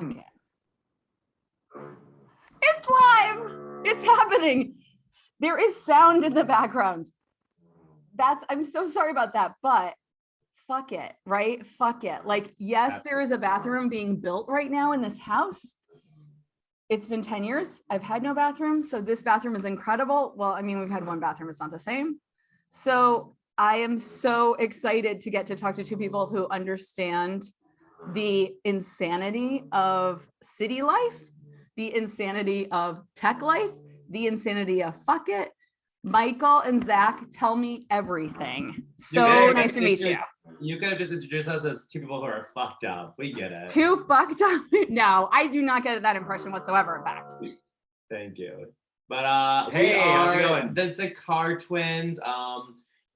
Fuck it. It's live. It's happening. There is sound in the background. I'm so sorry about that, but fuck it, right? Fuck it. Like, yes, there is a bathroom being built right now in this house. It's been 10 years. I've had no bathroom. So this bathroom is incredible. Well, I mean, we've had one bathroom. It's not the same. So I am so excited to get to talk to two people who understand the insanity of city life, the insanity of tech life, the insanity of fuck it. Michael and Zach, tell me everything. So nice to meet you. You could have just introduced us as two people who are fucked up. We get it. Two fucked up? No, I do not get that impression whatsoever, in fact. Thank you. But hey, how's it going? The Zakar Twins.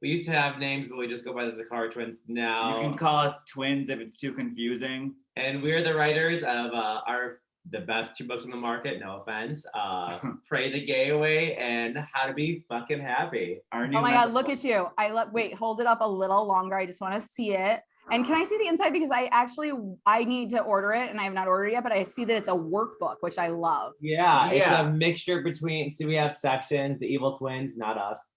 We used to have names, but we just go by the Zakar Twins now. You can call us twins if it's too confusing. And we're the writers of the best two books on the market, no offense. Pray the Gay Away and How to Be Fucking Happy. Oh my God, look at you. Wait, hold it up a little longer. I just want to see it. And can I see the inside? Because I need to order it and I have not ordered it yet, but I see that it's a workbook, which I love. Yeah. It's a mixture between, see, we have sections, the evil twins, not us.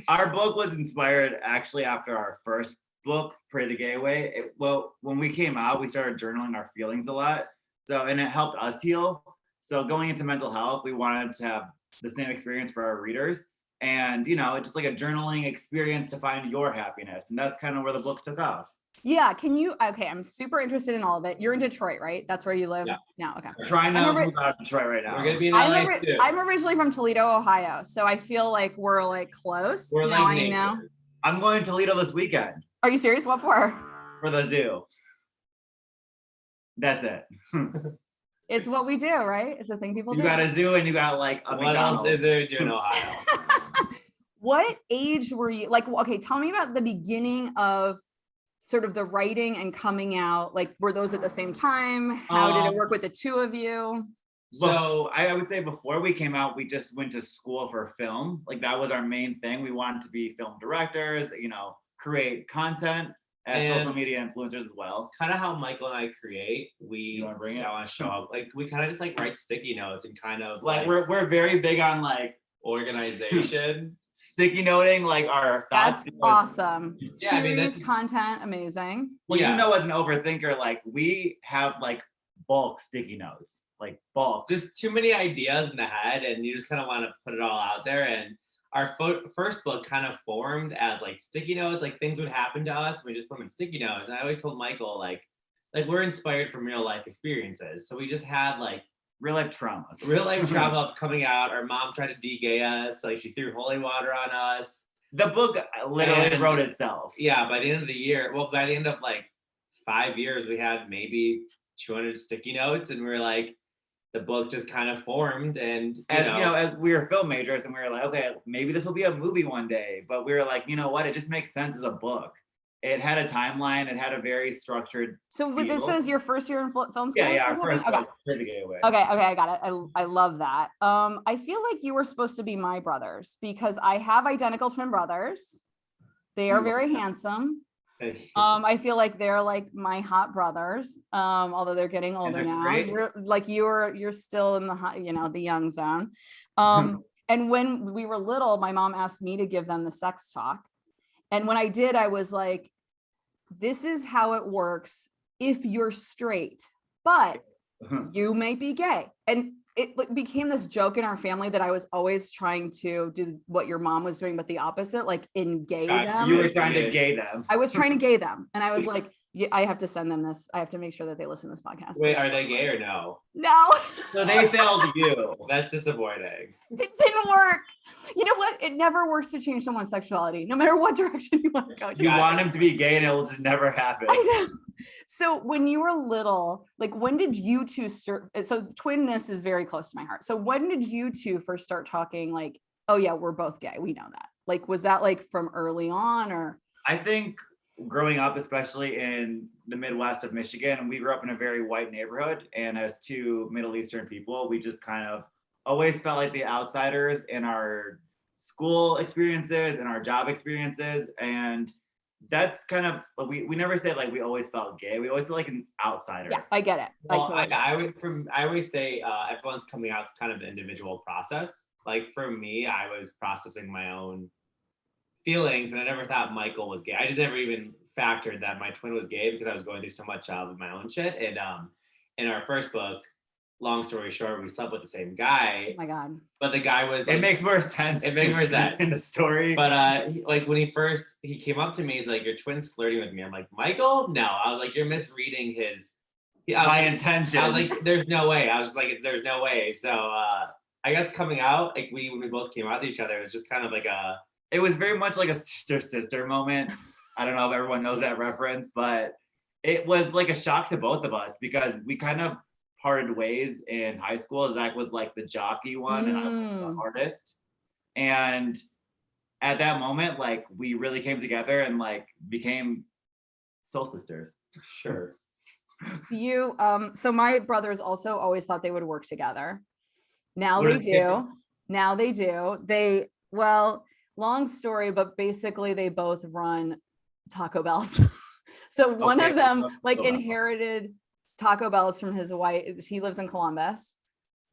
Our book was inspired actually after our first book, Pray the Gay Away. When we came out, we started journaling our feelings a lot. And it helped us heal. So going into mental health, we wanted to have the same experience for our readers. And, it's just like a journaling experience to find your happiness. And that's kind of where the book took off. Yeah. Okay. I'm super interested in all of it. You're in Detroit, right? That's where you live? Yeah. Okay. We're trying to move out of Detroit right now. We're going to be in LA too. I'm originally from Toledo, Ohio. So I feel like we're like close. We're like now. I'm going to Toledo this weekend. Are you serious? What for? For the zoo. That's it. It's what we do, right? It's a thing people do. You got a zoo and you got like a what McDonald's. Else is there to do in Ohio? What age were you like? Okay, tell me about the beginning of sort of the writing and coming out. Like, were those at the same time? How did it work with the two of you? So I would say before we came out, we just went to school for film. Like, that was our main thing. We wanted to be film directors, create content as social media influencers as well. Kind of how Michael and I create. I want to show up. Like, we kind of just like write sticky notes and kind of like we're very big on like organization. Sticky noting like our thoughts. That's awesome. Yeah, Series, I mean, that's content, amazing. Well, as an overthinker, like we have like bulk sticky notes, like bulk. Just too many ideas in the head, and you just kind of want to put it all out there. And our first book kind of formed as like sticky notes, like things would happen to us. We just put them in sticky notes. And I always told Michael, like we're inspired from real life experiences. So we just had like real life traumas. Real life trauma of coming out. Our mom tried to de-gay us. Like, she threw holy water on us. The book literally wrote itself. Yeah, by the end of the year, by the end of like 5 years, we had maybe 200 sticky notes, and we were like, the book just kind of formed. And as we were film majors, and we were like, okay, maybe this will be a movie one day. But we were like, you know what? It just makes sense as a book. It had a timeline. It had a very structured. So this is your first year in film school? Yeah, our first. Okay. Okay, I got it. I love that. I feel like you were supposed to be my brothers because I have identical twin brothers. They are very handsome. I feel like they're like my hot brothers. Although they're getting older now. You're still in the the young zone. And when we were little, my mom asked me to give them the sex talk. And when I did, I was like, this is how it works if you're straight, but you may be gay. And it became this joke in our family that I was always trying to do what your mom was doing, but the opposite, like in gay them. You were trying to gay them. I was trying to gay them. And I was like, I have to send them this. I have to make sure that they listen to this podcast. Wait, are they gay or no? No. So they failed you. That's disappointing. It didn't work. You know what? It never works to change someone's sexuality, no matter what direction you want to go. You want them to be gay and it will just never happen. I know. So when you were little, like when did you two start? So twinness is very close to my heart. So when did you two first start talking like, oh yeah, we're both gay. We know that. Like, was that like from early on or? I think growing up, especially in the Midwest of Michigan, we grew up in a very white neighborhood. And as two Middle Eastern people, we just kind of always felt like the outsiders in our school experiences and our job experiences. And that's kind of, we never said like we always felt gay. We always felt like an outsider. Yeah, I get it. Well, I always say everyone's coming out to kind of an individual process. Like for me, I was processing my own feelings, and I never thought Michael was gay. I just never even factored that my twin was gay because I was going through so much of my own shit. And in our first book, long story short, we slept with the same guy. Oh my God. But the guy was like, It makes more sense. It makes more sense in the story. But like when he came up to me, he's like, your twin's flirting with me. I'm like, Michael? No. I was like, you're misreading his my intention. I was like, there's no way. I was just like, there's no way. So I guess coming out, like when we both came out to each other, it was just kind of like it was very much like a sister moment. I don't know if everyone knows that reference, but it was like a shock to both of us because we kind of parted ways in high school. Zach was like the jockey one and I was the artist. And at that moment, like we really came together and like became soul sisters. Sure. You, so my brothers also always thought they would work together. Now they do. Now they do. Well, long story, but basically they both run Taco Bells. So one of them like inherited Taco Bell's from his wife. He lives in Columbus.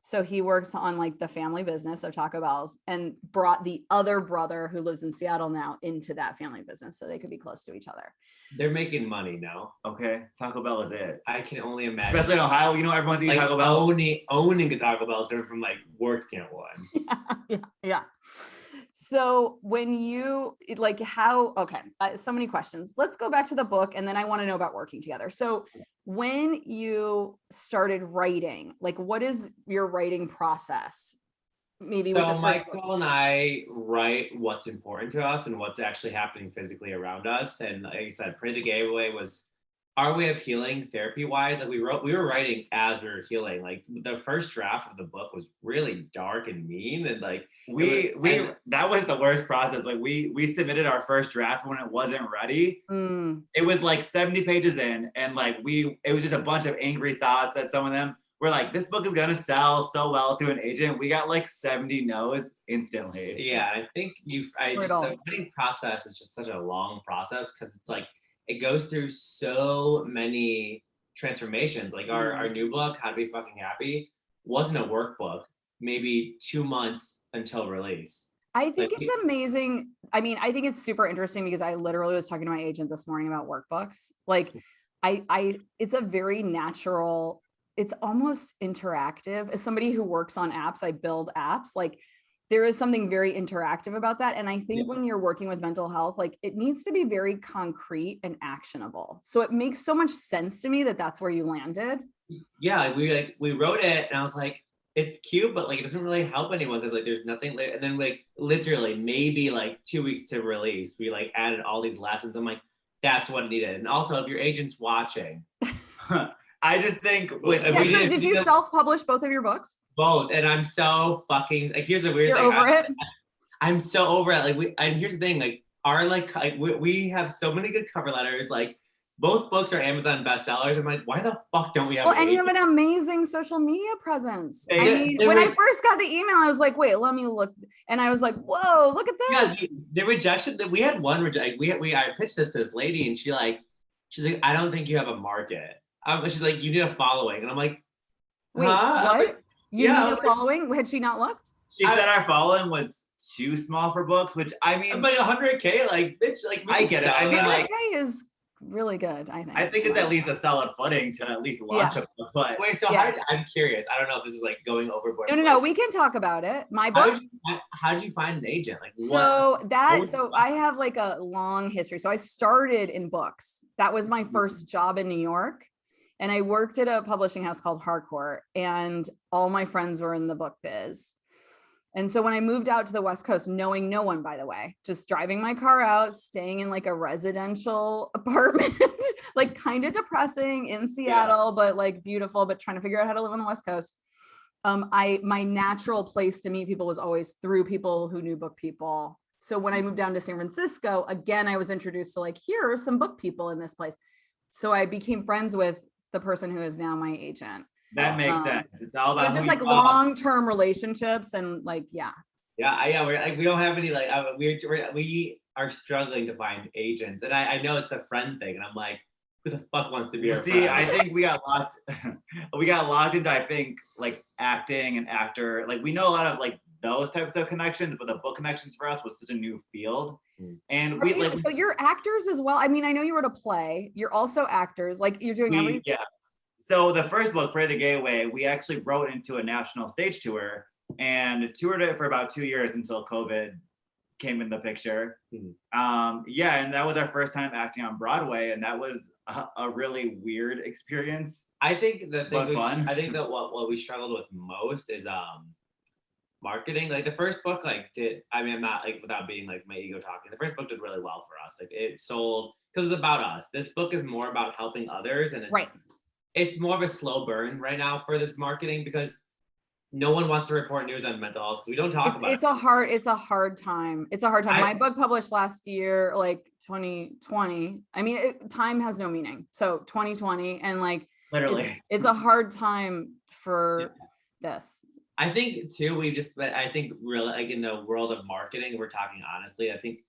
So he works on like the family business of Taco Bell's and brought the other brother who lives in Seattle now into that family business so they could be close to each other. They're making money now. Okay. Taco Bell is it. I can only imagine. Especially in Ohio, you know, everyone thinks like Taco Bell. Owning a Taco Bell is different from like working at one. Yeah. So when you like how, okay, so many questions. Let's go back to the book and then I want to know about working together. So when you started writing, like what is your writing process? Maybe so Michael and I write what's important to us and what's actually happening physically around us. And like I said, Pray the Gay Away was our way of healing therapy wise. Like we were writing as we were healing. Like the first draft of the book was really dark and mean. And like that was the worst process. Like we submitted our first draft when it wasn't ready. It was like 70 pages in and like it was just a bunch of angry thoughts at some of them. We're like, this book is gonna sell so well to an agent. We got like 70 no's instantly. Yeah, I think the writing process is just such a long process because it's like it goes through so many transformations. Like our new book, How to Be Fucking Happy, wasn't a workbook. Maybe 2 months until release. I think it's amazing. I mean, I think it's super interesting because I literally was talking to my agent this morning about workbooks. Like, it's a very natural. It's almost interactive. As somebody who works on apps, I build apps, like there is something very interactive about that. And I think when you're working with mental health, like it needs to be very concrete and actionable. So it makes so much sense to me that that's where you landed. Yeah, we wrote it and I was like, it's cute, but like it doesn't really help anyone because like there's nothing. And then like literally maybe like 2 weeks to release, we like added all these lessons. I'm like, that's what it needed. And also if your agent's watching. I just think did you self-publish both of your books? Both, and I'm so fucking like. Here's a weird thing. Over it? I'm so over it. Like and here's the thing. Like we have so many good cover letters. Like both books are Amazon bestsellers. I'm like, why the fuck don't we have? Well, and you have an amazing social media presence. I mean, when I first got the email, I was like, wait, let me look, and I was like, whoa, look at this. Yeah, the rejection that we had one reject. I pitched this to this lady, and she's like, I don't think you have a market. She's like, you need a following. And I'm like, wait, what? You need a following? Had she not looked? She said our following was too small for books, which I mean. I'm like 100K, like, bitch, like. I get it. I mean, like. 100K is really good, I think. I think it's at least a solid footing to at least launch a book. But wait, so I'm curious. I don't know if this is like going overboard. No, we can talk about it. My book. How did you find an agent? Like so I have like a long history. So I started in books. That was my first job in New York. And I worked at a publishing house called Harcourt, and all my friends were in the book biz. And so when I moved out to the West Coast, knowing no one, by the way, just driving my car out, staying in like a residential apartment, like kind of depressing in Seattle, but like beautiful, but trying to figure out how to live on the West Coast. My natural place to meet people was always through people who knew book people. So when I moved down to San Francisco, again, I was introduced to like, here are some book people in this place. So I became friends with the person who is now my agent. That makes sense. It's all about just like long-term relationships and like, we're like, we don't have any like, are struggling to find agents. And I know it's the friend thing, and I'm like, who the fuck wants to be our See, friend? I think we got locked into, I think, like acting and actor. Like we know a lot of like those types of connections, but the book connections for us was such a new field. And we like, so you're actors as well. I mean, I know you wrote a play. You're also actors. Like you're doing everything. yeah. So the first book, Pray the Gay Way, we actually wrote into a national stage tour and toured it for about 2 years until COVID came in the picture. Yeah, and that was our first time acting on Broadway, and that was a really weird experience. I think the thing fun. I think that what we struggled with most is marketing. Like the first book, I'm not like, without being like my ego talking, the first book did really well for us. Like it sold because it was about us. This book is more about helping others, and it's more of a slow burn right now for this marketing because no one wants to report news on mental health. We don't talk about it. It's a hard time. My book published last year, like 2020. I mean, time has no meaning. So 2020, and like literally, it's a hard time for this. I think too, I think really like in the world of marketing, we're talking honestly, I think,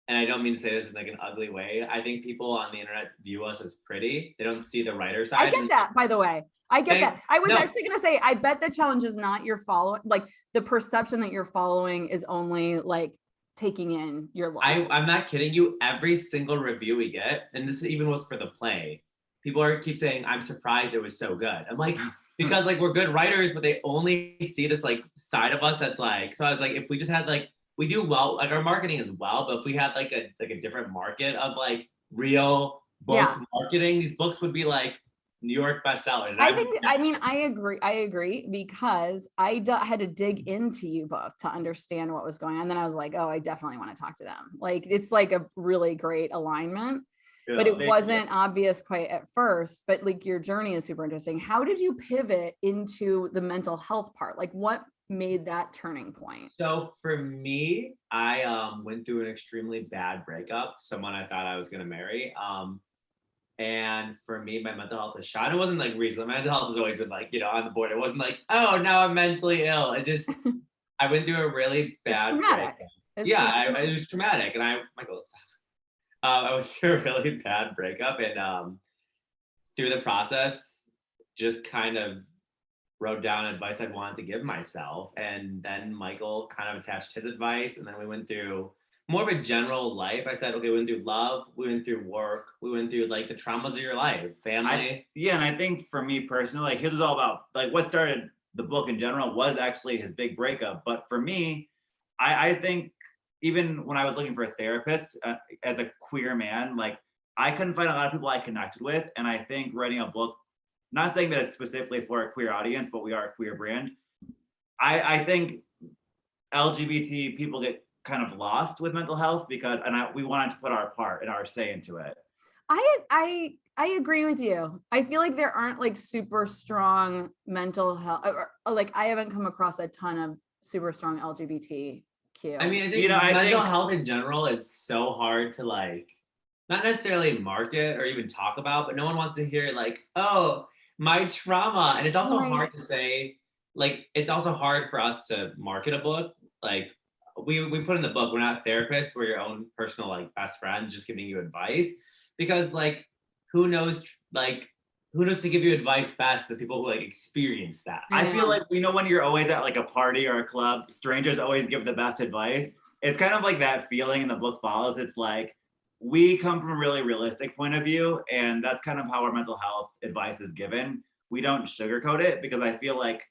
and I don't mean to say this in like an ugly way, I think people on the internet view us as pretty. They don't see the writer side. I get that, by the way. I get that. I was actually going to say, I bet the challenge is not your following, like the perception that you're following is only like taking in your life. I'm not kidding you. Every single review we get, and this even was for the play, people keep saying, I'm surprised it was so good. I'm like, because like we're good writers, but they only see this like side of us that's like, so I was like, if we just had like, we do well, like our marketing is well, but if we had like a different market of like real book marketing, these books would be like New York bestsellers. I agree because I had to dig into you both to understand what was going on. And then I was like, oh, I definitely want to talk to them. Like, it's like a really great alignment, but it wasn't obvious quite at first, but like your journey is super interesting. How did you pivot into the mental health part? Like what made that turning point? So for me, I went through an extremely bad breakup, someone I thought I was going to marry. And for me, my mental health was shot. It wasn't like recently. My mental health has always been like, on the board. It wasn't like, oh, now I'm mentally ill. It just, I went through a really bad breakup. It was traumatic. And Michael, I went through a really bad breakup, and through the process, just kind of wrote down advice I'd wanted to give myself. And then Michael kind of attached his advice, and then we went through more of a general life. I said, okay, we went through love, we went through work, we went through like the traumas of your life, family. And I think for me personally, like his was all about like what started the book in general was actually his big breakup. But for me, I think even when I was looking for a therapist as a queer man, like I couldn't find a lot of people I connected with. And I think writing a book, not saying that it's specifically for a queer audience, but we are a queer brand. I think LGBT people get kind of lost with mental health because we wanted to put our part and our say into it. I agree with you. I feel like there aren't like super strong mental health, or like I haven't come across a ton of super strong LGBTQ. I mean, I think mental health in general is so hard to like, not necessarily market or even talk about, but no one wants to hear like, oh, my trauma. And it's also hard to say, like, it's also hard for us to market a book. Like, we put in the book, we're not therapists, we're your own personal like best friends just giving you advice, because like who knows to give you advice best, the people who like experience that. I feel like when you're always at like a party or a club, strangers always give the best advice. It's kind of like that feeling in the book follows. It's like we come from a really realistic point of view, and that's kind of how our mental health advice is given. We don't sugarcoat it, because I feel like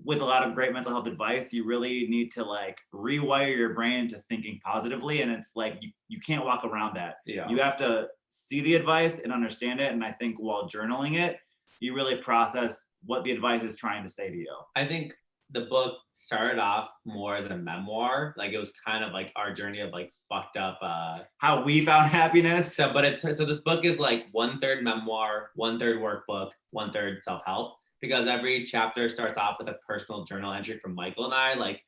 with a lot of great mental health advice, you really need to like rewire your brain into thinking positively. And it's like, you can't walk around that. Yeah. You have to see the advice and understand it. And I think while journaling it, you really process what the advice is trying to say to you. I think the book started off more as a memoir. Like it was kind of like our journey of like fucked up, how we found happiness. So this book is like 1/3 memoir, 1/3 workbook, 1/3 self-help. Because every chapter starts off with a personal journal entry from Michael and I. Like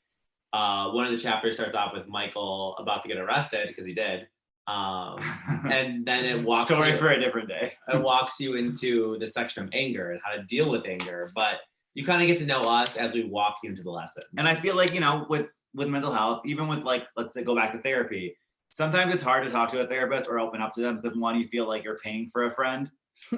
one of the chapters starts off with Michael about to get arrested, because he did. And then it walks story for a different day. It walks you into the section of anger and how to deal with anger. But you kind of get to know us as we walk you into the lessons. And I feel like, with mental health, even with like, let's say go back to therapy, sometimes it's hard to talk to a therapist or open up to them because one, you feel like you're paying for a friend.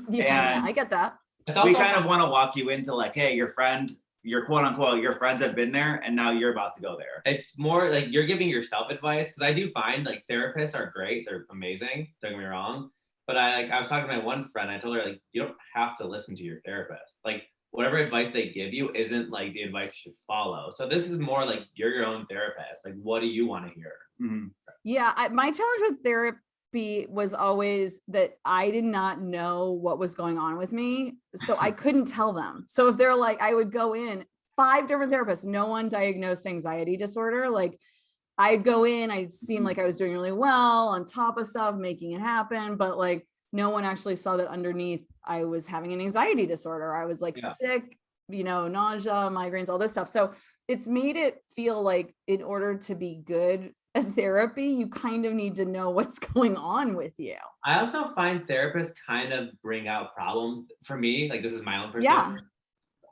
Yeah, I get that. We kind of want to walk you into like, hey, your friend, your quote unquote, your friends have been there and now you're about to go there. It's more like you're giving yourself advice, because I do find like therapists are great, they're amazing, don't get me wrong. But I was talking to my one friend, I told her like, you don't have to listen to your therapist. Like whatever advice they give you isn't like the advice you should follow. So this is more like you're your own therapist. Like, what do you want to hear? Mm-hmm. Yeah, my challenge with therapy was always that I did not know what was going on with me. So I couldn't tell them. So if they're like, I would go in 5 different therapists, no one diagnosed anxiety disorder. Like I'd go in, I'd seem like I was doing really well on top of stuff, making it happen. But like no one actually saw that underneath I was having an anxiety disorder. I was like sick, nausea, migraines, all this stuff. So it's made it feel like in order to be good at therapy, you kind of need to know what's going on with you. I also find therapists kind of bring out problems for me. Like this is my own perspective. Yeah.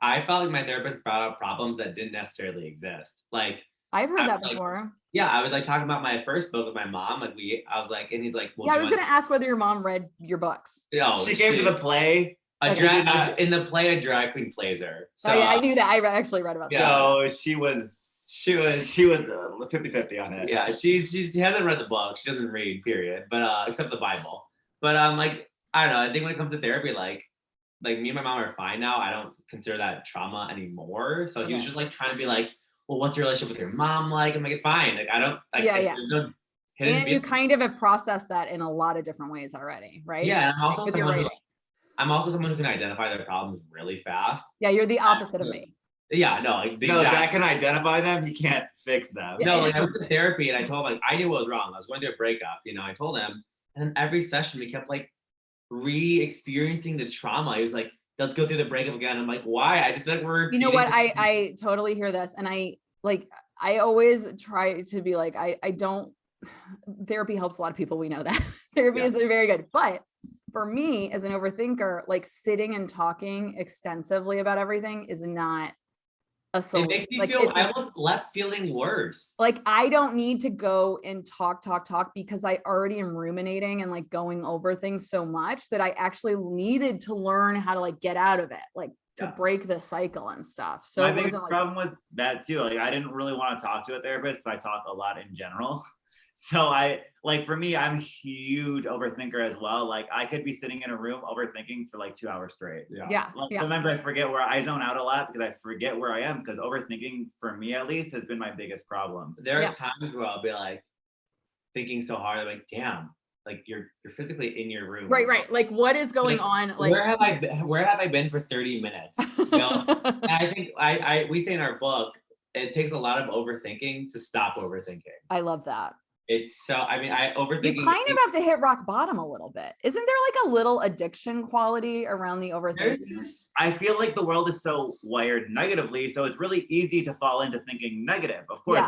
I felt like my therapist brought out problems that didn't necessarily exist. Like I've heard that before. Yeah, I was like talking about my first book with my mom. Like I was like, and he's like, well, yeah, I was gonna ask whether your mom read your books. No, she came to the play. In the play, a drag queen plays her. So, oh yeah, I knew that. I actually read about that. So she was 50-50 on it. Yeah, she hasn't read the book. She doesn't read, period. But except the Bible. But like I don't know. I think when it comes to therapy, like me and my mom are fine now. I don't consider that trauma anymore. So he was just like trying to be like, well, what's your relationship with your mom like? I'm like, it's fine. Like I don't. Like, yeah. No and you kind of have processed that in a lot of different ways already, right? Yeah, and I'm also someone who can identify their problems really fast. Yeah, you're the opposite of me. Yeah, no, like no, Zach can identify them. He can't fix them. No, like I went to therapy and I told him like I knew what was wrong. I was going through a breakup, I told him, and then every session we kept like re-experiencing the trauma. He was like, let's go through the breakup again. I'm like, why? I just feel like we're you know what? I totally hear this. And I always try to be like, I don't therapy helps a lot of people. We know that therapy is very good, but for me as an overthinker, like sitting and talking extensively about everything is not a solution. It makes me feel I almost left feeling worse. Like I don't need to go and talk because I already am ruminating and like going over things so much that I actually needed to learn how to like get out of it, like to break the cycle and stuff. So my biggest problem was that too. Like I didn't really want to talk to a therapist because I talk a lot in general. So for me, I'm a huge overthinker as well. Like I could be sitting in a room overthinking for like 2 hours straight. Sometimes I forget I zone out a lot because I forget where I am, because overthinking for me at least has been my biggest problem. There are times where I'll be like thinking so hard, I'm like, damn, like you're physically in your room. Right. Like what is going on? Like where have I been for 30 minutes? And I think we say in our book, it takes a lot of overthinking to stop overthinking. I love that. It's so, I overthinking. You kind of have to hit rock bottom a little bit. Isn't there like a little addiction quality around the overthinking? I feel like the world is so wired negatively, so it's really easy to fall into thinking negative. Of course,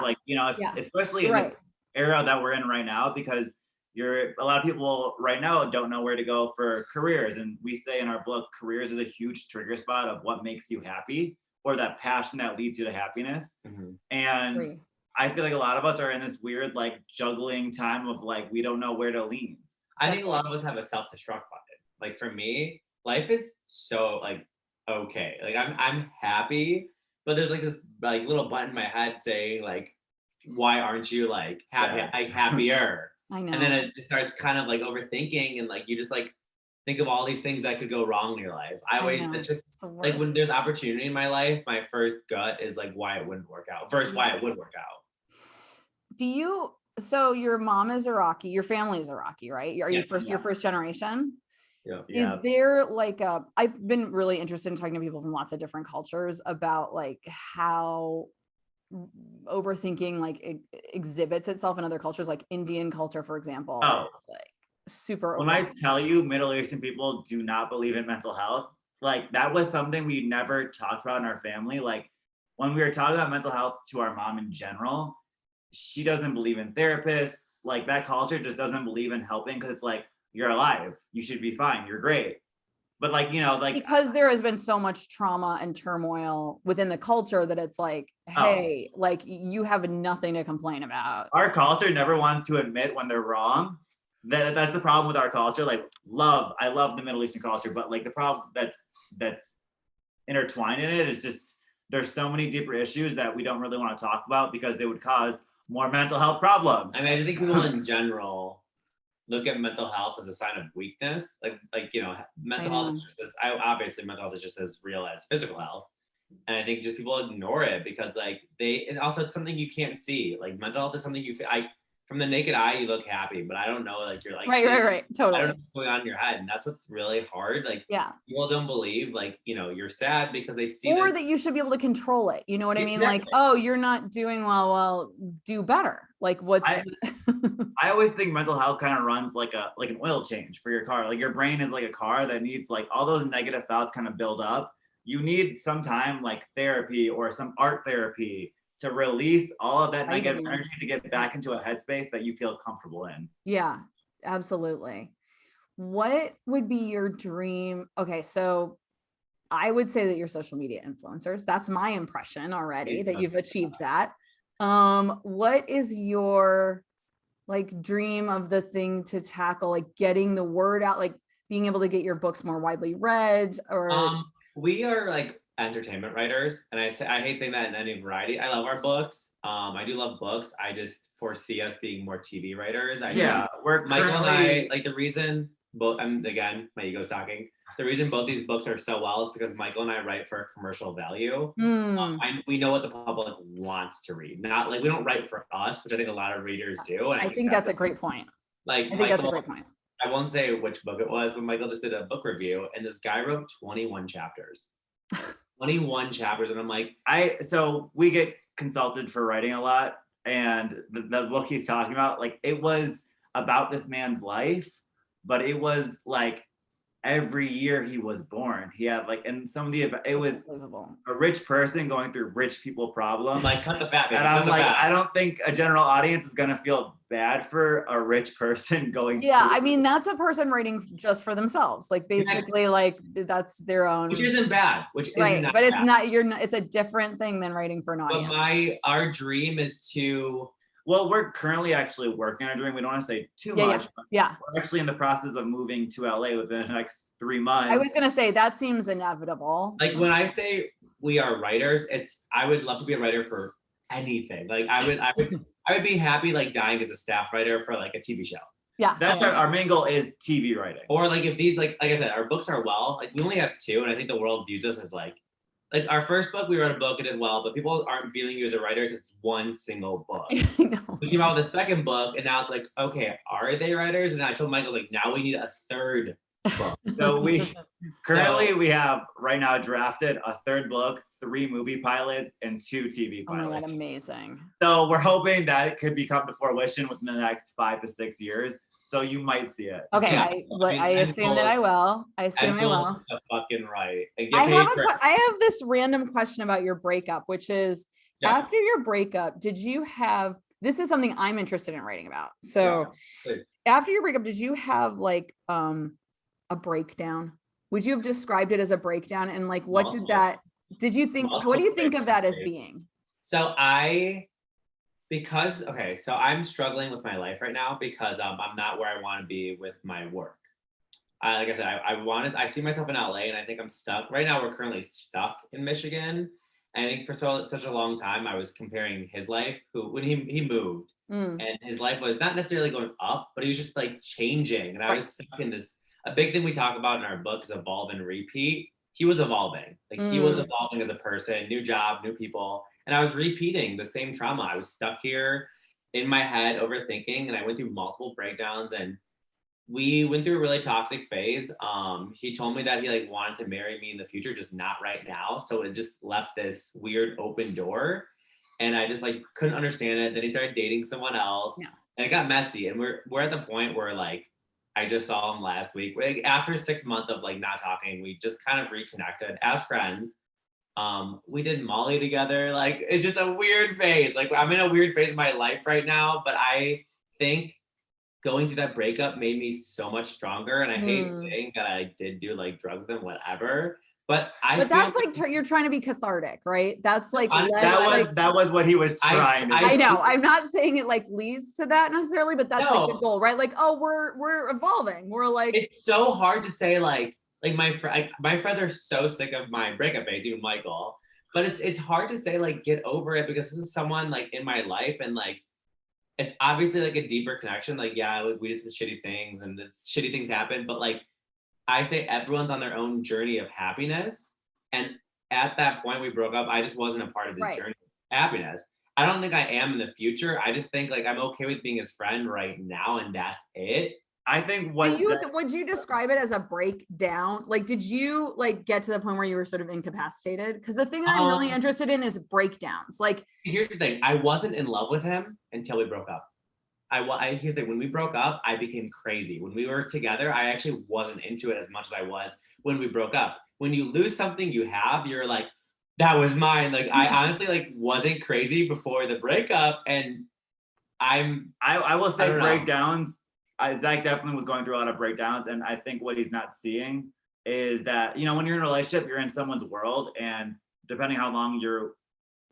especially in this era that we're in right now, because a lot of people right now don't know where to go for careers. And we say in our book, careers is a huge trigger spot of what makes you happy, or that passion that leads you to happiness. Mm-hmm. And I feel like a lot of us are in this weird like juggling time of like we don't know where to lean. I think a lot of us have a self-destruct button. Like for me, life is so like okay. Like I'm happy, but there's like this like little button in my head saying like, why aren't you like happier? I know. And then it just starts kind of like overthinking, and like you just like think of all these things that could go wrong in your life. It's just like when there's opportunity in my life, my first gut is like why it wouldn't work out versus why it would work out. So your mom is Iraqi, your family is Iraqi, right? Are you your first generation? Yeah. Is there like I've been really interested in talking to people from lots of different cultures about like how overthinking like exhibits itself in other cultures, like Indian culture, for example. It's like super. When I tell you Middle Eastern people do not believe in mental health, like that was something we never talked about in our family. Like when we were talking about mental health to our mom in general, she doesn't believe in therapists. Like that culture just doesn't believe in helping, because it's like, you're alive, you should be fine, you're great. But like, you know, like because there has been so much trauma and turmoil within the culture that it's like, hey, like you have nothing to complain about. Our culture never wants to admit when they're wrong. That's the problem with our culture. Like I love the Middle Eastern culture, but like the problem that's intertwined in it is just there's so many deeper issues that we don't really want to talk about because they would cause more mental health problems. I mean, I think people in general look at mental health as a sign of weakness. Like you know, mental health is just obviously mental health is just as real as physical health. And I think just people ignore it because like and also it's something you can't see. Like mental health is something from the naked eye, you look happy, but I don't know, like you're like, right. Totally. I don't know what's going on in your head. And that's what's really hard. Like people don't believe like, you know, you're sad because they see or that you should be able to control it. You know what I mean? Exactly. Like, oh, you're not doing well, do better. Like what's I always think mental health kind of runs like an oil change for your car. Like your brain is like a car that needs like all those negative thoughts kind of build up. You need some time like therapy or some art therapy to release all of that negative energy to get back into a headspace that you feel comfortable in. Yeah, absolutely. What would be your dream? Okay, so I would say that you're social media influencers. That's my impression already that you've achieved that. What is your like dream of the thing to tackle, like getting the word out, like being able to get your books more widely read? Or we are like entertainment writers, and I hate saying that in any variety. I love our books. I do love books. I just foresee us being more TV writers. We're Michael and I like the reason both. Again, my ego's talking. The reason both these books are so well is because Michael and I write for commercial value. We know what the public wants to read. Not like we don't write for us, which I think a lot of readers do. And I think that's a great point. Like I think that's a great point. I won't say which book it was, but Michael just did a book review, and this guy wrote 21 chapters. 21 chapters, and I'm like, so we get consulted for writing a lot, and the book he's talking about, like it was about this man's life, but it was like every year he was born, he had like, and some of it was a rich person going through rich people problems. Like cut the fat, baby. And I'm like, I don't think a general audience is gonna feel bad for a rich person going. Yeah, I mean that's a person writing just for themselves, like basically, like that's their own. Which isn't bad. Which isn't right, but bad. it's not. It's a different thing than writing for an audience. But our dream is to. Well, we're currently actually working on a dream. We don't want to say too much. Yeah. We're actually in the process of moving to LA within the next 3 months. I was going to say that seems inevitable. Like when I say we are writers, I would love to be a writer for anything. Like I would be happy like dying as a staff writer for like a TV show. Yeah. That's our main goal is TV writing. Or like if these like I said, our books are like we only have 2, and I think the world views us as like our first book, we wrote a book, it did well, but people aren't viewing you as a writer because it's one single book. We came out with a second book, and now it's like, okay, are they writers? And I told Michael, like, now we need a third book. So we have right now drafted a third book, 3 movie pilots, and 2 TV pilots. Oh my God, amazing. So we're hoping that it could become to fruition within the next 5 to 6 years. So you might see it. Okay, I assume that I will. I assume I will. Fucking right. I have this random question about your breakup, which is after your breakup, did you have? This is something I'm interested in writing about. So after your breakup, did you have like a breakdown? Would you have described it as a breakdown? And like, what did that? Did you think? What do you think of that as being? So so I'm struggling with my life right now because I'm not where I want to be with my work. Like I said, I see myself in LA, and I think I'm stuck. Right now, we're currently stuck in Michigan. And I think for such a long time, I was comparing his life, when he moved, and his life was not necessarily going up, but he was just like changing. And I was stuck in this, a big thing we talk about in our book is evolve and repeat. He was evolving. Like he was evolving as a person, new job, new people. And I was repeating the same trauma. I was stuck here in my head overthinking, and I went through multiple breakdowns, and we went through a really toxic phase. He told me that he like wanted to marry me in the future, just not right now. So it just left this weird open door, and I just like couldn't understand it. Then he started dating someone else, and it got messy. And we're at the point where like I just saw him last week. Like, after 6 months of like not talking, we just kind of reconnected as friends. We did Molly together. Like, it's just a weird phase. Like, I'm in a weird phase of my life right now, but I think going through that breakup made me so much stronger. And I hate Mm. saying that I did do like drugs and whatever, but that's like you're trying to be cathartic, right? That's like that was what he was trying to do. I know. I'm not saying it like leads to that necessarily, but that's like the goal, right? Like, oh, we're evolving. We're like, it's so hard to say like my friends are so sick of my breakup phase, even Michael. But it's hard to say like get over it, because this is someone like in my life, and like it's obviously like a deeper connection. Like, yeah, we did some shitty things and the shitty things happen, but like I say everyone's on their own journey of happiness. And at that point we broke up, I just wasn't a part of his journey of happiness. I don't think I am in the future. I just think like I'm okay with being his friend right now, and that's it. I think would you describe it as a breakdown? Like, did you like get to the point where you were sort of incapacitated? Because the thing that I'm really interested in is breakdowns. Like, here's the thing: I wasn't in love with him until we broke up. Here's the thing: when we broke up, I became crazy. When we were together, I actually wasn't into it as much as I was when we broke up. When you lose something you have, you're like, that was mine. Like, I honestly like wasn't crazy before the breakup, and I will say breakdowns. Zach definitely was going through a lot of breakdowns, and I think what he's not seeing is that, you know, when you're in a relationship, you're in someone's world, and depending how long you're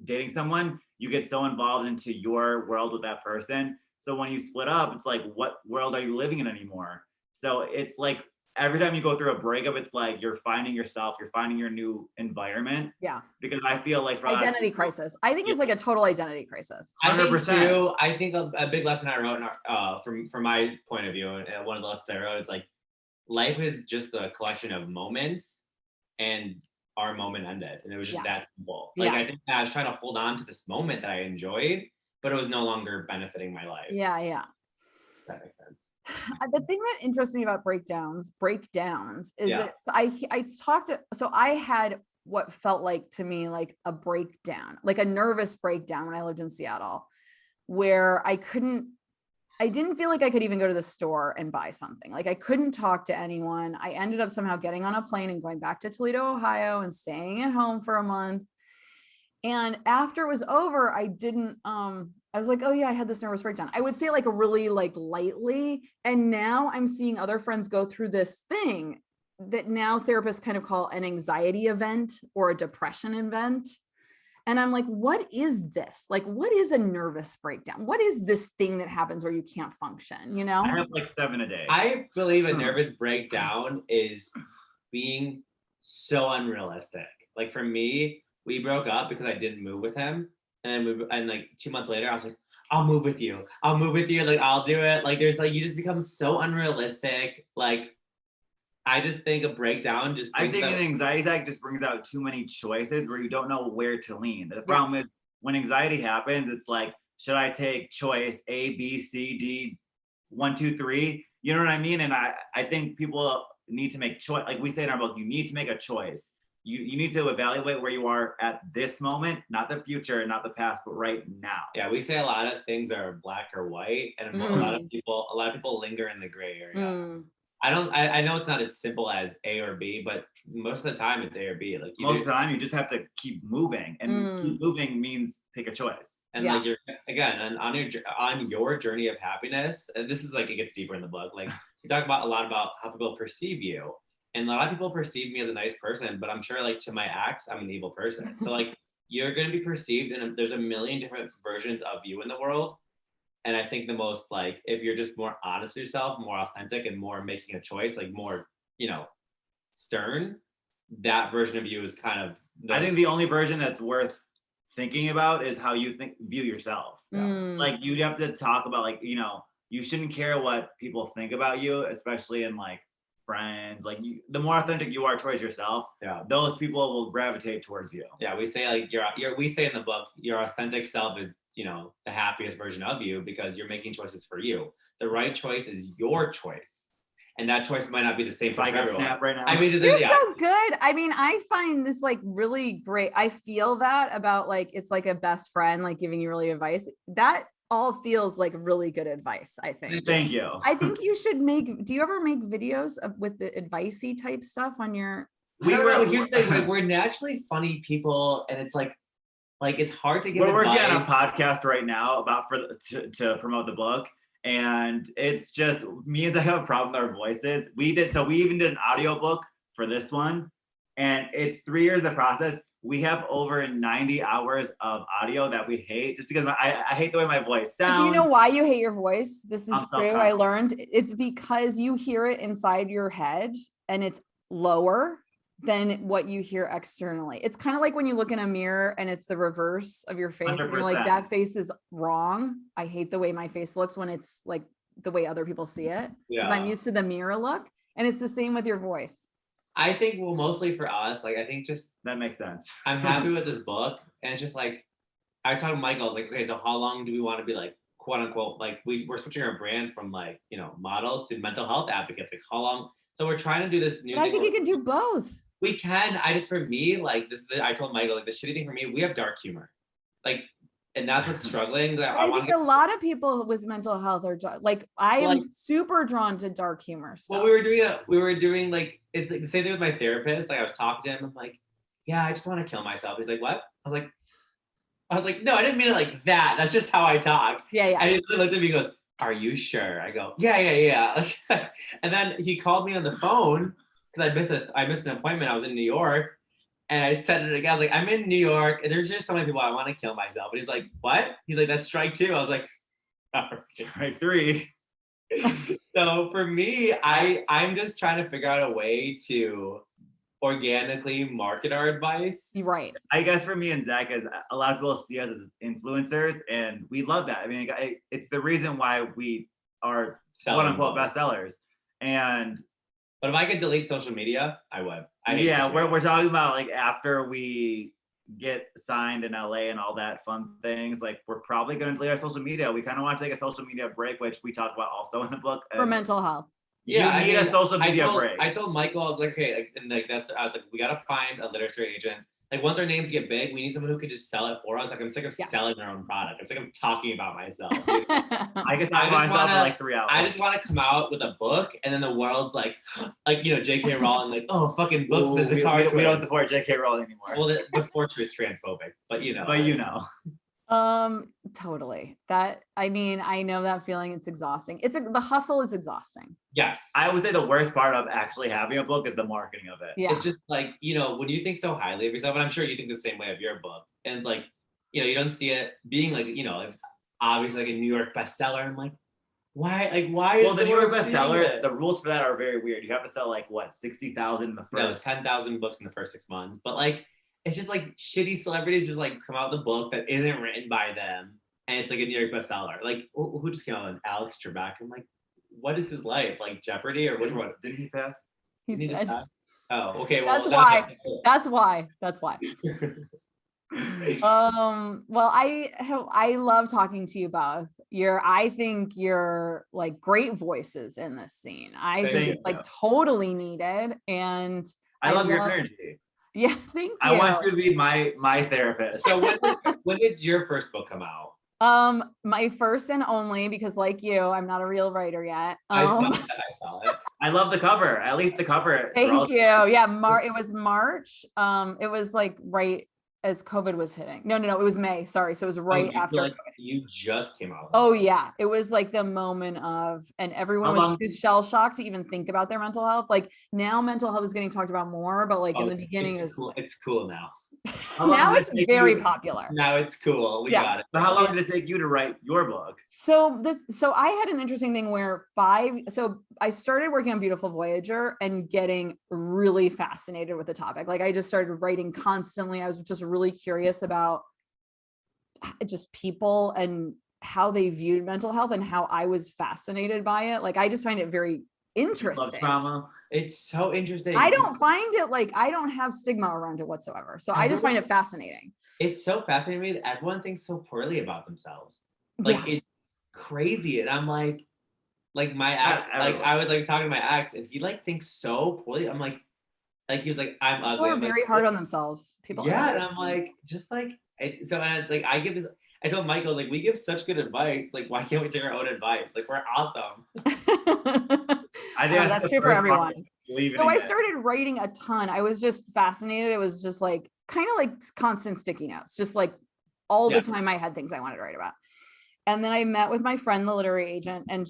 dating someone, you get so involved into your world with that person. So when you split up, it's like, what world are you living in anymore? So it's like every time you go through a breakup, it's like you're finding yourself, you're finding your new environment. Yeah. Because I feel like identity crisis. I think it's like a total identity crisis. 100%. I think too. I think a big lesson I wrote from my point of view, and one of the lessons I wrote is like, life is just a collection of moments, and our moment ended, and it was just that simple. Like, I think I was trying to hold on to this moment that I enjoyed, but it was no longer benefiting my life. Yeah. If that makes sense. The thing that interests me about breakdowns is that I had what felt like to me like a breakdown, like a nervous breakdown when I lived in Seattle, where I didn't feel like I could even go to the store and buy something. Like, I couldn't talk to anyone. I ended up somehow getting on a plane and going back to Toledo, Ohio, and staying at home for a month. And after it was over, I was like, oh yeah, I had this nervous breakdown. I would say like really like lightly. And now I'm seeing other friends go through this thing that now therapists kind of call an anxiety event or a depression event. And I'm like, what is this? Like, what is a nervous breakdown? What is this thing that happens where you can't function, you know? I have like 7 a day. I believe a nervous breakdown is being so unrealistic. Like, for me, we broke up because I didn't move with him. And like 2 months later, I was like, I'll move with you. Like, I'll do it. Like, there's like, you just become so unrealistic. Like, I just think a breakdown just I think an anxiety attack just brings out too many choices where you don't know where to lean. The problem is when anxiety happens, it's like, should I take choice A, B, C, D, 1, 2, 3? You know what I mean? And I think people need to make choice. Like we say in our book, you need to make a choice. You need to evaluate where you are at this moment, not the future, not the past, but right now. Yeah, we say a lot of things are black or white, and a lot of people linger in the gray area. I know it's not as simple as A or B, but most of the time it's A or B. Like, most of the time you just have to keep moving, and keep moving means pick a choice. And like, you're again on your journey of happiness. And this is like, it gets deeper in the book. Like, we talk about a lot about how people perceive you. And a lot of people perceive me as a nice person, but I'm sure like to my ex, I'm an evil person. So like, you're going to be perceived, and there's a million different versions of you in the world. And I think the most, like, if you're just more honest with yourself, more authentic, and more making a choice, like more, stern, that version of you is kind of. I think the only version that's worth thinking about is how you view yourself. Like, you have to talk about, like, you shouldn't care what people think about you, especially in like friends. Like, the more authentic you are towards yourself, those people will gravitate towards you. Yeah, we say like we say in the book, your authentic self is the happiest version of you, because you're making choices for you. The right choice is your choice, and that choice might not be the same for everyone. Snap right now. I mean, you're so good. I mean, I find this like really great. I feel that about like, it's like a best friend like giving you really advice. That all feels like really good advice, I think. Thank you. I think you should do you ever make videos with the advice-y type stuff on your? Here's the thing, like, we're naturally funny people, and it's like it's hard to get We're working on a podcast right now to promote the book, And it's just me and Zach have a problem with our voices. We even did an audiobook for this one, and it's 3 years of the process. We have over 90 hours of audio that we hate just because I hate the way my voice sounds. Do you know why you hate your voice? This is true. I self-conscious. learned it's because you hear it inside your head and it's lower than what you hear externally. It's kind of like when you look in a mirror and it's the reverse of your face. And you're like, 100%. that face is wrong. I hate the way my face looks when it's like the way other people see it. Because I'm used to the mirror look. And it's the same with your voice. I think, well, mostly for us, like, I think just That makes sense. I'm happy with this book. And it's just like, I talked to Michael, I was like, okay, so how long do we want to be like, quote unquote, like we're switching our brand from like, you know, models to mental health advocates. Like how long? So we're trying to do this new But I think you can do both. We can. I just, for me, like this, I told Michael, like the shitty thing for me, we have dark humor. Like, and that's what's struggling. Like, I think a lot of people with mental health are like, I am super drawn to dark humor stuff. Well, we were doing like, it's like the same thing with my therapist. Like I was talking to him, I'm like, yeah, I just want to kill myself. He's like, what? I was like, no, I didn't mean it like that. That's just how I talk. Yeah. And he looked at me, he goes, are you sure? I go, yeah. And then he called me on the phone because I missed an appointment. I was in New York. And I said it again. I was like, I'm in New York, and there's just so many people I want to kill myself. And he's like, what? He's like, that's strike 2. I was like, oh, Strike 3. So for me, I'm just trying to figure out a way to organically market our advice. Right. I guess for me and Zach, is a lot of people see us as influencers, and we love that. I mean, it's the reason why we are quote unquote bestsellers. But if I could delete social media, I would. We're talking about like after we get signed in LA and all that fun things, like we're probably going to delete our social media. We kind of want to take a social media break, which we talk about also in the book. For mental health. Yeah, you need a social media break. I told Michael, I was like, okay, I was like, we got to find a literature agent. Like once our names get big, we need someone who could just sell it for us. Like I'm sick of selling our own product. I'm sick of talking about myself. I could talk about myself for like 3 hours. I just want to come out with a book, and then the world's like you know, J.K. Rowling, like, oh, fucking books. The Zakar Twins. We don't support J.K. Rowling anymore. Well, the Fortress is transphobic, but you know. Totally. That, I mean, I know that feeling. It's exhausting. The hustle is exhausting. Yes. I would say the worst part of actually having a book is the marketing of it. Yeah. It's just like, you know, when you think so highly of yourself, and I'm sure you think the same way of your book, and it's like, you know, you don't see it being like, you know, obviously like a New York bestseller. I'm like, why? Like, why? Well, the New York bestseller, the rules for that are very weird. You have to sell like what, 60,000 in the first. No, it was 10,000 books in the first 6 months, but like, it's just like shitty celebrities just like come out with a book that isn't written by them, and it's like a New York bestseller. Like who just came out with Alex Trebek? I'm like, what is his life? Like Jeopardy or which one? Did he pass? He's dead. Oh, okay. Well, That's why. Well, I love talking to you both. I think you're like great voices in this scene. I think it's like totally needed, and I love your energy. Yeah, thank you. I want you to be my therapist. So when did your first book come out? My first and only, because like you, I'm not a real writer yet. I saw it. I love the cover. At least the cover. Thank you. Yeah, it was March. It was like right as COVID was hitting. No, it was May. Sorry. So it was right after. Like you just came out. Oh yeah. It was like the moment of, and everyone was too shell shocked to even think about their mental health. Like now mental health is getting talked about more, but like in the beginning it's cool. It's cool now. Now it's very popular. Now it's cool. We got it. So how long did it take you to write your book? So I had an interesting thing where I started working on Beautiful Voyager and getting really fascinated with the topic. Like I just started writing constantly. I was just really curious about just people and how they viewed mental health and how I was fascinated by it. Like I just find it very interesting. Love trauma. It's so interesting. I don't find it like, I don't have stigma around it whatsoever. So I just find it fascinating. It's so fascinating to me that everyone thinks so poorly about themselves. Like it's crazy. And I'm like my ex, like I was like talking to my ex and he like thinks so poorly. I'm like he was like, I'm ugly. People are very hard on themselves. People. Yeah. And I'm like, just like, and it's like, I told Michael, like, we give such good advice. Like, why can't we take our own advice? Like, we're awesome. I think that's true for everyone. So I started writing a ton. I was just fascinated. It was just like kind of like constant sticky notes, just like all the time I had things I wanted to write about. And then I met with my friend, the literary agent, and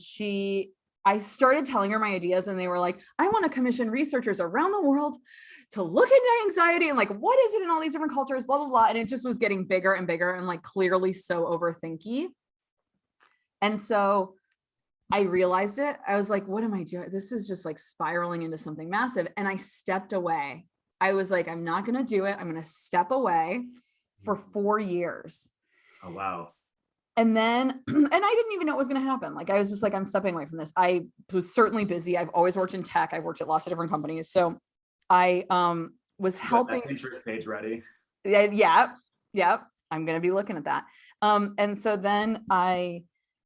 I started telling her my ideas, and they were like, I want to commission researchers around the world to look into anxiety and like, what is it in all these different cultures, blah, blah, blah. And it just was getting bigger and bigger and like clearly so overthinky. And so I realized it. I was like, what am I doing? This is just like spiraling into something massive. And I stepped away. I was like, I'm not going to do it. I'm going to step away for 4 years. Oh, wow. And then, and I didn't even know what was going to happen. Like, I was just like, I'm stepping away from this. I was certainly busy. I've always worked in tech. I've worked at lots of different companies. So I was helping. Pinterest page ready. Yeah. I'm going to be looking at that. And so then I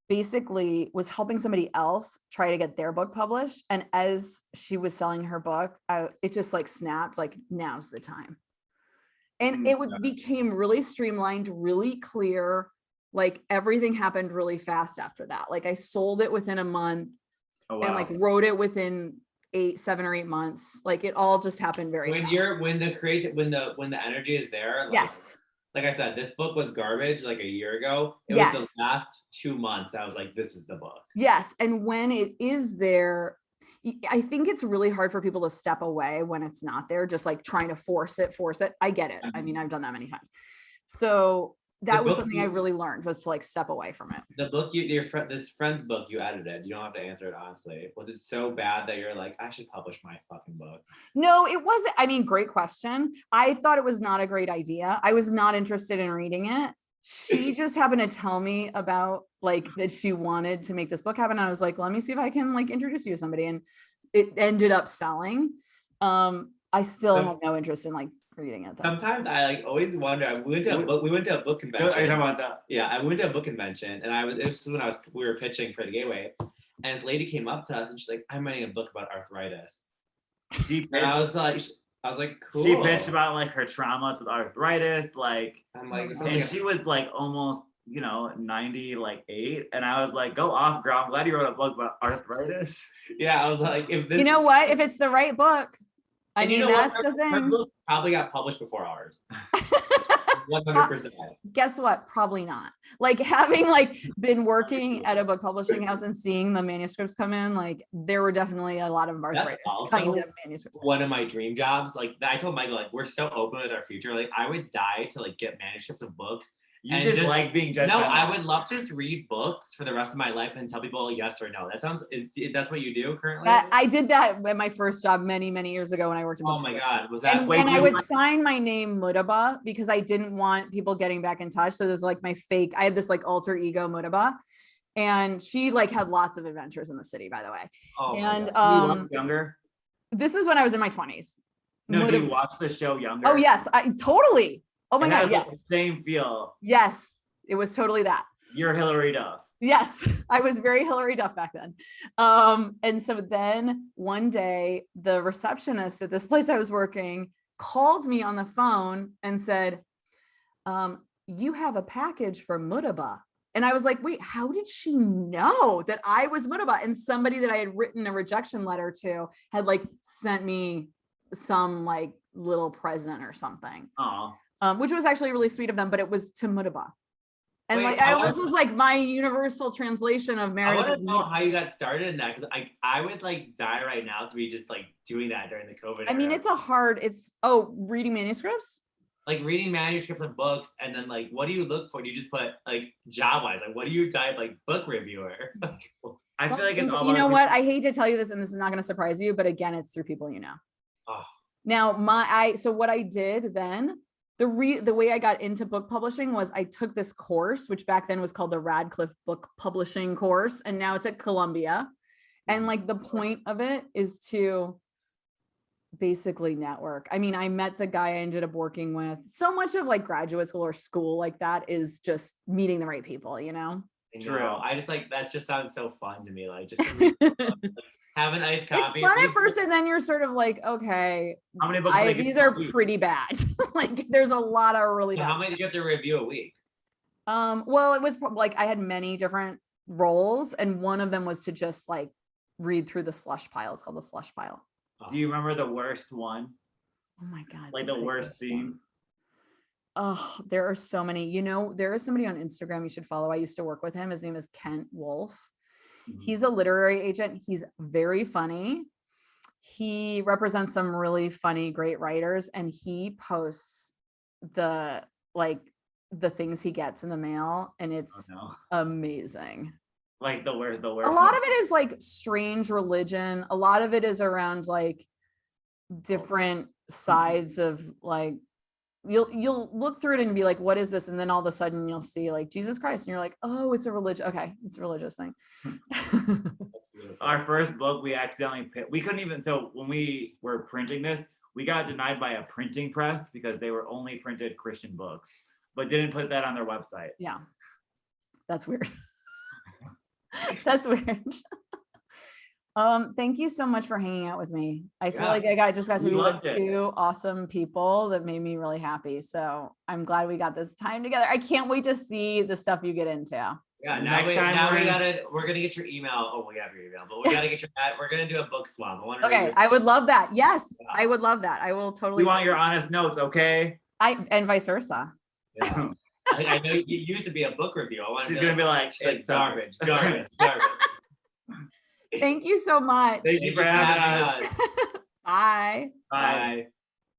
basically was helping somebody else try to get their book published. And as she was selling her book, it just like snapped, like, now's the time. And it became really streamlined, really clear. Like everything happened really fast after that. Like I sold it within a month. Oh, wow. And like wrote it within 7 or 8 months. Like it all just happened very fast. When the energy is there. Like, yes. Like I said, this book was garbage like a year ago. It was the last 2 months. I was like, this is the book. Yes. And when it is there, I think it's really hard for people to step away when it's not there, just like trying to force it. I get it. I mean, I've done that many times. So that was something I really learned, was to like step away from it. The book this friend's book you edited, you don't have to answer it honestly. Was it so bad that you're like, I should publish my fucking book? No, it wasn't. I mean, great question. I thought it was not a great idea. I was not interested in reading it. She just happened to tell me about like that she wanted to make this book happen. I was like, let me see if I can like introduce you to somebody. And it ended up selling. I still have no interest in like reading it though. Sometimes I like always wonder. We went to a book convention. Are you talking about that? Yeah, I went to a book convention, and this is when we were pitching Pretty Gateway, and this lady came up to us and she's like, I'm writing a book about arthritis. And I was like, cool. She bitched about like her traumas with arthritis, like, I'm like, and she was like almost, 98, and I was like, go off, girl. I'm glad you wrote a book about arthritis. Yeah, I was like, if this, you know what? If it's the right book, I mean, that's the thing. Her book probably got published before ours. 100%. Guess what? Probably not. Like having like been working at a book publishing house and seeing the manuscripts come in, like there were definitely a lot of arthritis kind of manuscripts. One of my dream jobs. Like I told Michael, like we're so open with our future. Like I would die to like get manuscripts of books. You just like being judgmental. No, I would love to just read books for the rest of my life and tell people yes or no. That's what you do currently? I did that at my first job many, many years ago when I worked in Oh my God, was that? And I would sign my name Mutaba because I didn't want people getting back in touch. So there's like my fake, I had this like alter ego Mutaba, and she like had lots of adventures in the city, by the way. Oh, and younger? This was when I was in my 20s. No, do you watch the show Younger? Oh yes, I totally. Oh my God, yes. The same feel. Yes, it was totally that. You're Hillary Duff. Yes, I was very Hillary Duff back then. And so then one day, the receptionist at this place I was working called me on the phone and said, you have a package for Mutaba. And I was like, wait, how did she know that I was Mutaba? And somebody that I had written a rejection letter to had like sent me some like little present or something. Oh. Which was actually really sweet of them, but it was to Mutaba. And like I was like my universal translation of Meredith. I want to know how you got started in that, because I would like die right now to be just like doing that during the COVID era. I mean, reading manuscripts? Like reading manuscripts of books, and then like what do you look for? Do you just put like job-wise, like what do you type, like book reviewer? I feel like it's all you know what? I hate to tell you this, and this is not going to surprise you, but again, it's through people you know. Oh. Now so what I did then, the way I got into book publishing was I took this course, which back then was called the Radcliff book publishing course. And now it's at Columbia. And like the point of it is to basically network. I mean, I met the guy I ended up working with. So much of like graduate school or school like that is just meeting the right people, True. I just like, that just sounds so fun to me. Like just have an iced coffee. It's fun at first, and then you're sort of like, okay, how many books these are pretty bad. Like there's a lot of really bad. How many did you have to review a week? Well, it was like I had many different roles, and one of them was to just like read through the slush pile. It's called the slush pile. Do you remember the worst one? Oh my God. Like the worst theme? Oh, there are so many. You know, there is somebody on Instagram you should follow. I used to work with him. His name is Kent Wolff. He's a literary agent. He's very funny. He represents some really funny, great writers, and he posts the things he gets in the mail, and it's amazing. Like the worst. A lot of it is like strange religion. A lot of it is around like different sides of like, you'll look through it and be like, what is this? And then all of a sudden you'll see like Jesus Christ, and you're like, oh, it's a religion. Okay, it's a religious thing. Our first book, we accidentally we couldn't even, so when we were printing this, we got denied by a printing press because they were only printed Christian books, but didn't put that on their website. Yeah, that's weird. That's weird. Thank you so much for hanging out with me. I feel like I just got to be with two awesome people that made me really happy. So I'm glad we got this time together. I can't wait to see the stuff you get into. Yeah, we're gonna get your email. Oh, we have your email, but we gotta get your. We're gonna do a book swap. I would love that. Yes, I would love that. I will totally. We want your honest notes, okay? And vice versa. Yeah. I know you used to be a book review. She's gonna be like, it's garbage. Thank you so much. Thank you for having us. Bye. Bye.